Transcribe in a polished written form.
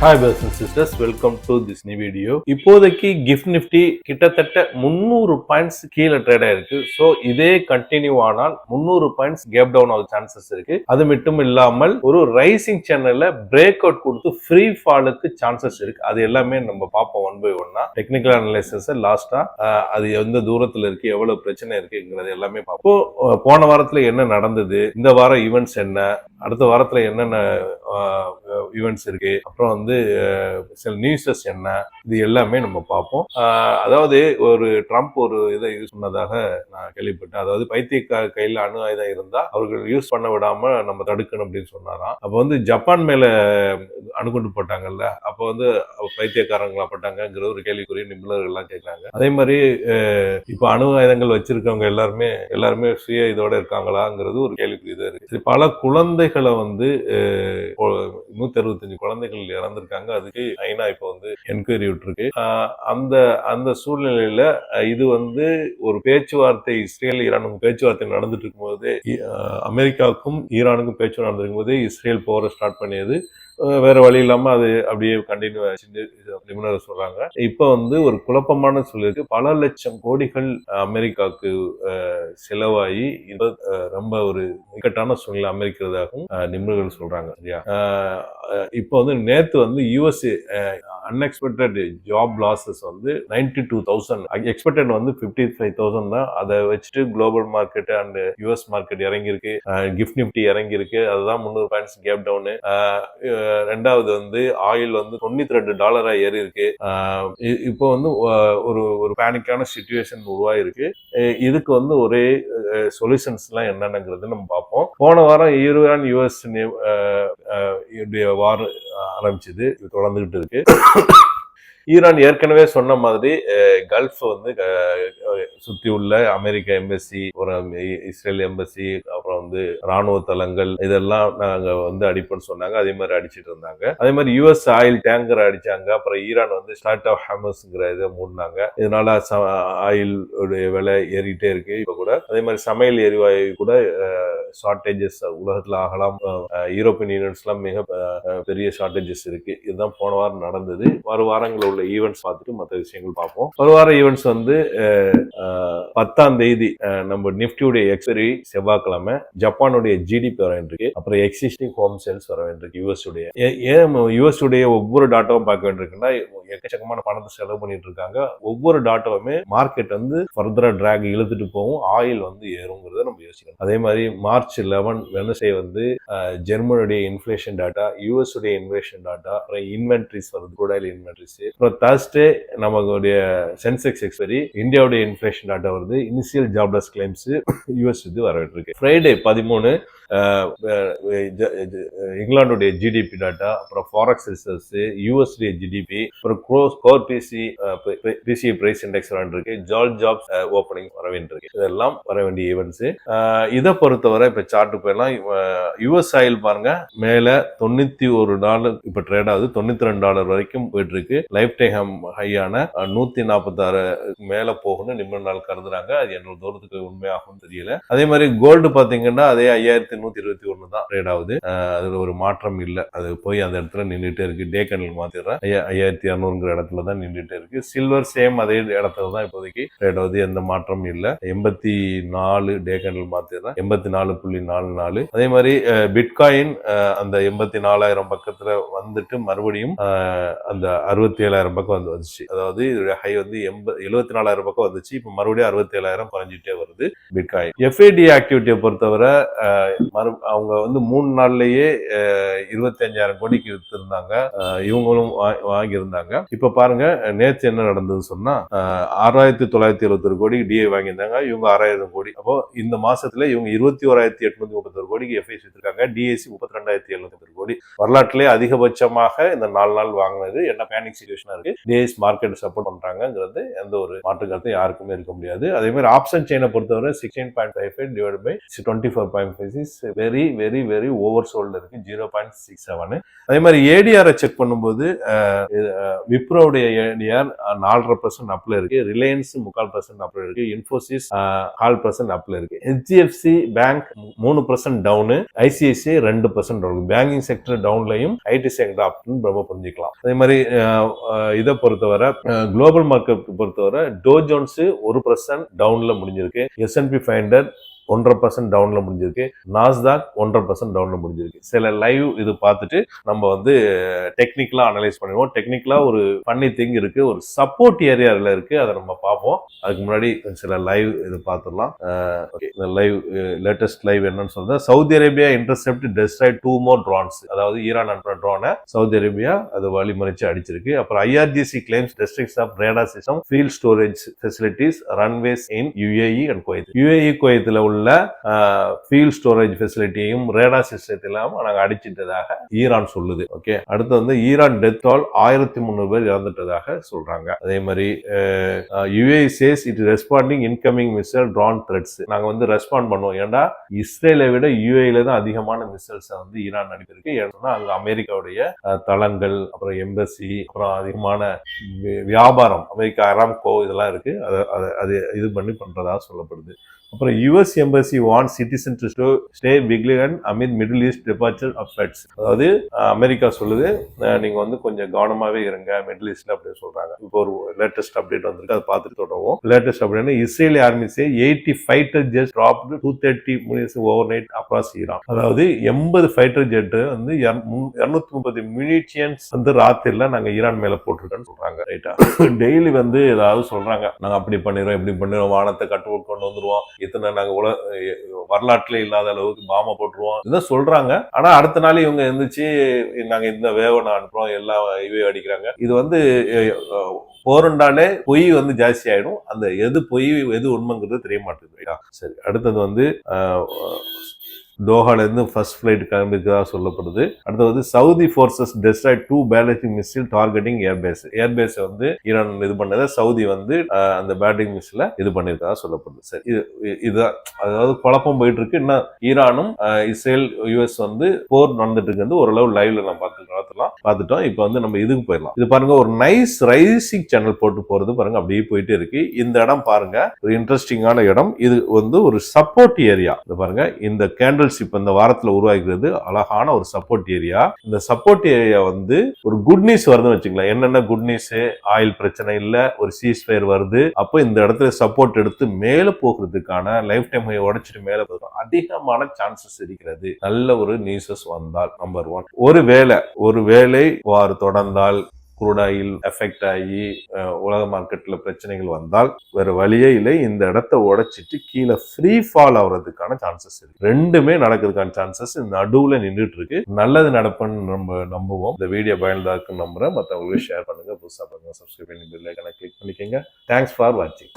Hi brothers and sisters, welcome to this new video. இப்போதைக்கு gift Nifty கிட்டத்தட்ட 300 points கீழே trade ஆயிருக்கு. So இதே கண்டினியூ ஆனால் 300 பாயிண்ட்ஸ் கேப் டவுன் ஆக சான்சஸ் இருக்கு. அது மட்டும் இல்லாமல் ஒரு ரைசிங் சேனல்ல பிரேக் அவுட் கொடுத்து ஃப்ரீ ஃபாலுக்கு சான்சஸ் இருக்கு. அது எல்லாமே நம்ம பார்ப்போம் ஒன் பை ஒன்னா. டெக்னிக்கல் அனலைசிஸ் லாஸ்டா அது எந்த தூரத்துல இருக்கு, எவ்வளவு பிரச்சனை இருக்குங்கிறது எல்லாமே பார்ப்போம். போன வாரத்துல என்ன நடந்தது, இந்த வாரம் ஈவெண்ட்ஸ் என்ன, அடுத்த வாரத்துல என்னென்ன ஈவெண்ட்ஸ் இருக்கு, அப்புறம் சில நியூஸஸ் என்ன, இது எல்லாமே நம்ம பார்ப்போம். அதாவது ஒரு ட்ரம்ப் ஒரு இதை யூஸ் பண்ணதாக நான் கேள்விப்பட்டேன். அதாவது பைத்தியக்கார கையில் அணு ஆயுதம் இருந்தா அவர்கள் யூஸ் பண்ண விடாம நம்ம தடுக்கணும் அப்படின்னு சொன்னாராம். அப்போ ஜப்பான் மேல அணுகுண்டு போட்டாங்கல்ல, அப்போ பைத்தியக்காரங்களா பட்டாங்கிற ஒரு கேள்விக்குரிய நிபுணர்கள் எல்லாம் கேட்கிறாங்க. அதே மாதிரி இப்ப அணு ஆயுதங்கள் வச்சிருக்கவங்க எல்லாருமே சுய இதோட இருக்காங்களாங்கிறது ஒரு கேள்விக்குரிய இருக்கு. பல குழந்தைகளை 165 குழந்தைகள் இறந்திருக்காங்க. அதுக்கு ஐநா இப்ப என்கொயரி விட்டுருக்கு. அந்த சூழ்நிலையில இது ஒரு பேச்சுவார்த்தை, இஸ்ரேல் ஈரானுக்கும் பேச்சுவார்த்தை நடந்துட்டு இருக்கும் போது, அமெரிக்காவுக்கும் ஈரானுக்கும் பேச்சு நடந்திருக்கும் போது இஸ்ரேல் போரை ஸ்டார்ட் பண்ணியது. வேற வழி இல்லாம அது அப்படியே கண்டினியூ ஆச்சு நிபுணர் சொல்றாங்க. இப்ப ஒரு குழப்பமான சொல்லிருக்கு. பல லட்சம் கோடிகள் அமெரிக்காவுக்கு செலவாகி ரொம்ப ஒரு இக்கட்டான சூழ்நிலை அமெரிக்கிறதாகவும் நிபுணர்கள் சொல்றாங்க. சரியா? இப்போ நேத்து USA unexpected job losses 92,000, expected 55,000 தான். அதை வச்சுட்டு global market and US market இறங்கியிருக்கு. கிஃப்ட் நிஃப்டி இறங்கியிருக்கு. அதுதான் 300 பாயிண்ட்ஸ் கேப் டவுனு. ரெண்டாவது ஆயில் $92 ஏறி இருக்கு. இப்போ ஒரு பேனிக்கான சிச்சுவேஷன் உருவாயிருக்கு. இதுக்கு ஒரே சொல்யூஷன்ஸ் எல்லாம் என்னங்கிறது நம்ம பார்ப்போம். போன வாரம் ஈரான் யுஎஸ் வார் ஆரம்பிச்சது, தொடர்ந்துகிட்டு இருக்கு. ஈரான் ஏற்கனவே சொன்ன மாதிரி கல்ஃப் சுத்தி உள்ள அமெரிக்க எம்பசி, இஸ்ரேல் எம்பசி, அப்புறம் ராணுவ தளங்கள், இதெல்லாம் நாங்க அடிப்போம்னு சொன்னாங்க. அதே மாதிரி அடிச்சிட்டு இருந்தாங்க. அதே மாதிரி யுஎஸ் ஆயில் டேங்கர் அடிச்சாங்க. அப்புறம் ஈரான் ஸ்டார்ட் ஆஃப் ஹாமஸ்ங்கிற இதை மூடினாங்க. இதனால ஆயில் விலை ஏறிட்டே இருக்கு. இப்ப கூட அதே மாதிரி சமையல் எரிவாயு கூட ஷார்டேஜஸ் உலகத்துல ஆகலாம். யூரோப்பியன் யூனியன்ஸ் எல்லாம் மிக பெரிய ஷார்டேஜஸ் இருக்கு. இதுதான் போன வாரம் நடந்தது. வரும் வாரங்களில் உள்ள ஈவெண்ட்ஸ் பார்த்துட்டு மற்ற விஷயங்கள் பார்ப்போம். ஒரு வார ஈவெண்ட்ஸ் 10ஆம் தேதி நம்ம நிஃப்டியுடைய எக்ஸ்பைரி செவ்வாய்க்கிழமை. ஜப்பானுடைய ஜிடிபி வர வேண்டியிருக்கு. அப்புறம் எக்ஸிஸ்டிங் ஹோம் சேல்ஸ் வர வேண்டியிருக்கு. யுஎஸ் உடைய ஒவ்வொரு டாட்டாவும் பார்க்க வேண்டியிருக்குன்னா எக்கச்சக்கமான பணத்தை செலவு பண்ணிட்டு இருக்காங்க. ஒவ்வொரு டாட்டாவுமே மார்க்கெட் ஃபர்தரா டிராக் இழுத்துட்டு போகும். ஆயில் ஏறுங்கிறத நம்ம யோசிக்கணும். அதே மாதிரி மார்ச் 11 வெனஸ்டே ஜெர்மனுடைய இன்ஃபிளேஷன் டாட்டா, யூஎஸ் உடைய இன்ஃபிளேஷன் டாட்டா, அப்புறம் இன்வென்ட்ரிஸ் வருது, க்ரூட் ஆயில் இன்வென்ட்ரிஸ். அப்புறம் தர்ஸ்டே நமக்கு சென்செக்ஸ் எக்ஸ்பைரி, இந்தியாவுடைய இன்ஃபிளேஷன் டாட்டா வருது. இனிஷியல் ஜாப்லெஸ் கிளைம்ஸ் யூஎஸ் வரவேற்று இருக்கு. ஃப்ரைடே 13 இங்கிலாந்துடைய ஜிடிபி டாட்டா, அப்புறம் ஃபாரெக்ஸ் ரிசர்வ்ஸ், யூஎஸ்டைய ஜிடிபி, அப்புறம் கோர் பிசிஐ பிரைஸ் இண்டெக்ஸ் வரவேண்டிருக்கு. ஜாப்ஸ் ஓப்பனிங் வரவேண்டிருக்கு. இதெல்லாம் வர வேண்டிய ஈவெண்ட்ஸ். இதை பொறுத்தவரை இப்ப சார்ட் போயெல்லாம் யுஎஸ் ஆயில் பாருங்க, மேல $91 இப்ப ட்ரேட் ஆகுது. $92 வரைக்கும் போயிட்டு இருக்கு. லைஃப் டைம் ஹையான 146 மேல போகணும்னு நிபுணர்கள் கருதுறாங்க. அது என்னோட தூரத்துக்கு உண்மையாகும் தெரியல. அதே மாதிரி கோல்டு பாத்தீங்கன்னா அதே 5121 தான் ட்ரேட் ஆகுது. அதுல ஒரு மாற்றம் இல்லை. அது போய் அந்த இடத்துல நின்றுட்டே இருக்கு. டே கேண்டில் மாத்திடுறேன், 5200 இடத்துல தான் நின்றுட்டே இருக்கு. சில்வர் சேம் அதே இடத்துல தான் இப்போதைக்கு ட்ரேட் ஆகுது. எந்த மாற்றமும் இல்லை. 84 டே கேண்டில் மாத்திடுறேன், 84.44. அதே மாதிரி பிட்காயின் அந்த 84,000 பக்கத்துல மறுபடியும் அந்த 67,000 பக்கம் வந்துச்சு. அதாவது இதோட ஹை 74,000 பக்கம் வந்துச்சு. இப்ப மறுபடியும் 67,000 குறைஞ்சிட்டே வருது பிட்காயின். எஃப்ஐடி ஆக்டிவிட்டியை பொறுத்தவரை அவங்க 3 நாள்லயே 25,000 கோடிக்கு வித்திருந்தாங்க. இவங்களும் வாங்கியிருந்தாங்க. இப்ப பாருங்க நேற்று என்ன நடந்தது சொன்னா, 6,971 கோடி டிஏ வாங்கியிருந்தாங்க. இவங்க 6,000 கோடி. அப்போ இந்த மாசத்துல இவங்க 21,831 கோடிக்கு எஃப்ஐசி வித்திருக்காங்க. டிஏசி 32,700 கோடி. வரலாற்றிலே அதிகபட்சமாக இந்த 4 நாள் வாங்கினது. என்ன பேனிக் சிச்சுவேஷனா இருக்கு. டிஏசி மார்க்கெட் சப்போர்ட் பண்றாங்கிறது எந்த ஒரு மாற்று கருத்தும் யாருக்குமே இருக்க முடியாது. அதே மாதிரி ஆப்ஷன் செயினை பொறுத்தவரை 16.55 divide by 24.56 very very very oversold இருக்கு. 0.67. அதே மாதிரி ஏடிஆரை செக் பண்ணும்போது விப்ரோடைய ஏடிஆர் 4.5% அப்ல இருக்கு. ரிலையன்ஸ் 3/4% அப்ல இருக்கு. இன்ஃபோசிஸ் 1/4% அப்ல இருக்கு. HDFC bank 3% down. ICICI ICICI 2% இருக்கும். பேங்கிங் செக்டர் டவுன்லையும் ஐடி செக்டர் அப்னு ரொம்ப புரிஞ்சுக்கலாம். அதே மாதிரி இதை பொறுத்தவரை குளோபல் மார்க்கெட் பொறுத்தவரை டோ ஜோன்ஸ் 1% டவுன்ல முடிஞ்சிருக்கு. S&P 500 1.5% டவுன்ல முடிஞ்சிருக்கு. நாஸ்டாக் 1.5% டவுன்ல முடிஞ்சிருக்கு. சில லைவ் இது பார்த்துட்டு நம்ம வந்து டெக்னிக்கலா அனலைஸ் பண்ணுவோம். டெக்னிக்கலா ஒரு ஃபன்னி திங் இருக்கு, ஒரு சப்போர்ட் ஏரியாவில் இருக்கு, அதை நம்ம பார்ப்போம். அதுக்கு முன்னாடி சில லைவ் இது பார்த்துடலாம். இந்த லைவ் லேட்டஸ்ட் லைவ் என்னன்னு சொல்றது, Saudi Arabia intercept Detroit 2 more drones. அதாவது ஈரான் அனுப்புற ட்ரோனை சவுதி அரேபியா அது வழிமறிச்சு அடிச்சிருக்கு. அப்புறம் IRGC claims destruction of radar system, field storage facilities, runways in UAE and Kuwait. UAE குவைத்தில் உள்ள ஃபீல்ட் ஸ்டோரேஜ் ஃபெசிலிட்டியும் ரேடார் சிஸ்டத்தையும் நாங்க அடிச்சிட்டதாக ஈரான் சொல்லுது. ஓகே, அடுத்து வந்து ஈரான் டெத் ஆல் 1300 பேர் இறந்துட்டதாக சொல்றாங்க. அதே மாதிரி UAE says it responding incoming missile drone threats. நாங்க வந்து ரெஸ்பாண்ட் பண்ணுவோம். ஏன்னா இஸ்ரேலை விட UAE தான் அதிகமான மிசைல்ஸ் வந்து ஈரான் அனுப்பியிருக்கு. ஏன்னா அங்க அமெரிக்காவுடைய தளங்கள், அப்புறம் எம்பசி, அப்புறம் அதிகமான வியாபாரம், அமெரிக்கா அராம்கோ இதெல்லாம் இருக்கு. அது இது பண்ணி பண்றதா சொல்லப்படுது. அப்புறம் US embassy want citizen to stay vigilant amid Middle East departure of feds. அதாவது அமெரிக்கா சொல்லுது, நீங்க வந்து கொஞ்சம் கவனமாவே இருங்க மிடில் ஈஸ்ட்ல அப்படின்னு சொல்றாங்க. இப்போ ஒரு லேட்டஸ்ட் அப்டேட் வந்திருக்கு, அதை பார்த்துட்டு தொடருவோம். லேட்டஸ்ட் அப்டேட், இஸ்ரேலி ஆர்மி சே 80 fighter ஜெட்ஸ் dropped 230 munitions overnight across Iran. அதாவது 80 ஃபைட்டர் ஜெட் வந்து 230 munitions வந்து ராத்திரில நாங்க ஈரான் மேல போட்டிருக்கோன்னு சொல்றாங்க. ரைட்டா, டெய்லி வந்து ஏதாவது சொல்றாங்க, நாங்க அப்படி பண்ணிடுவோம் இப்படி பண்ணிடுவோம், வானத்தை கட்டுவோம் கொண்டு வந்துருவோம், இத்தனை நாங்க வரலாற்றுல இல்லாத அளவுக்கு பாம போட்டுருவோம் இதான் சொல்றாங்க. ஆனா அடுத்த நாள் இவங்க இருந்துச்சு, நாங்க இந்த வேவனை அனுப்புறோம், எல்லாம் இவே அடிக்கிறாங்க. இது வந்து போரண்டாலே பொய் வந்து ஜாஸ்தி ஆயிடும். அந்த எது பொய் எது உண்மைங்கிறது தெரிய மாட்டேங்குது. சரி, அடுத்தது வந்து தோஹால இருந்து ஃபர்ஸ்ட் ஃபிளைட் கிளம்பிருக்கதா சொல்லப்படுது. அடுத்து வந்து Saudi forces Detroit 2 ballistic missile targeting air base. Air base வந்து ஈரான் இது பண்ணதை சவுதி வந்து அந்த பேலிஸ்டிக் மிசைல இது பண்ணிருக்கதா சொல்லப்படுது. சரி, இதுதான், அதாவது குழப்பம் போயிட்டு இருக்கு. இன்னும் ஈரானும் இஸ்ரேல் US வந்து போர் நடந்துட்டு இருக்கிறது ஓரளவு லைவ்ல நான் பார்த்துட்டோம். இப்போ வந்து நம்ம இதுக்கு போயிடலாம். இது பாருங்க, ஒரு நைஸ் ரைசிங் சேனல் போட்டு போறது பாருங்க, அப்படியே போயிட்டே இருக்கு. இந்த இடம் பாருங்க, ஒரு இன்ட்ரெஸ்டிங்கான இடம். இது வந்து ஒரு சப்போர்ட் ஏரியா. இது பாருங்க, இந்த கேண்டில் இப்ப இந்த வாரத்துல உருவாகிறது அழகான ஒரு சப்போர்ட் ஏரியா. இந்த சப்போர்ட் ஏரியா வந்து ஒரு குட் நியூஸ் வருதுன்னு வச்சுக்கலாம். என்னென்ன குட் நியூஸ், ஆயில் பிரச்சனை இல்ல, ஒரு சீஸ்ஃபயர் வருது. அப்போ இந்த இடத்துல சப்போர்ட் எடுத்து மேல போகிறதுக்கான லைஃப் டைம் உடைச்சிட்டு மேல போகிறதுக்கு அதிகமான சான்சஸ் இருக்கிறது. நல்ல ஒரு நியூஸஸ் வந்தால். நம்பர் 1, ஒருவேளை வார் தொடர்ந்தால், குரூட் ஆயில் எஃபெக்ட் ஆகி உலக மார்க்கெட்ல பிரச்சனைகள் வந்தால் வேற வழியே இல்லை, இந்த இடத்தை உடைச்சிட்டு கீழே ஃப்ரீ ஃபால் ஆகுறதுக்கான சான்சஸ் இருக்கு. ரெண்டுமே நடக்கிறதுக்கான சான்சஸ் நடுவுல நின்றுட்டு இருக்கு. நல்லது நடப்புன்னு நம்ம நம்புவோம். இந்த வீடியோ பயனுள்ளதா இருக்குன்னு நம்புறேன். மற்றவங்களுக்கு ஷேர் பண்ணுங்க, புதுசா பண்ணுங்க, சப்ஸ்கிரைப் பண்ணி பெல் ஐகானை கிளிக் பண்ணிக்கங்க. தேங்க்ஸ் ஃபார் வாட்சிங்.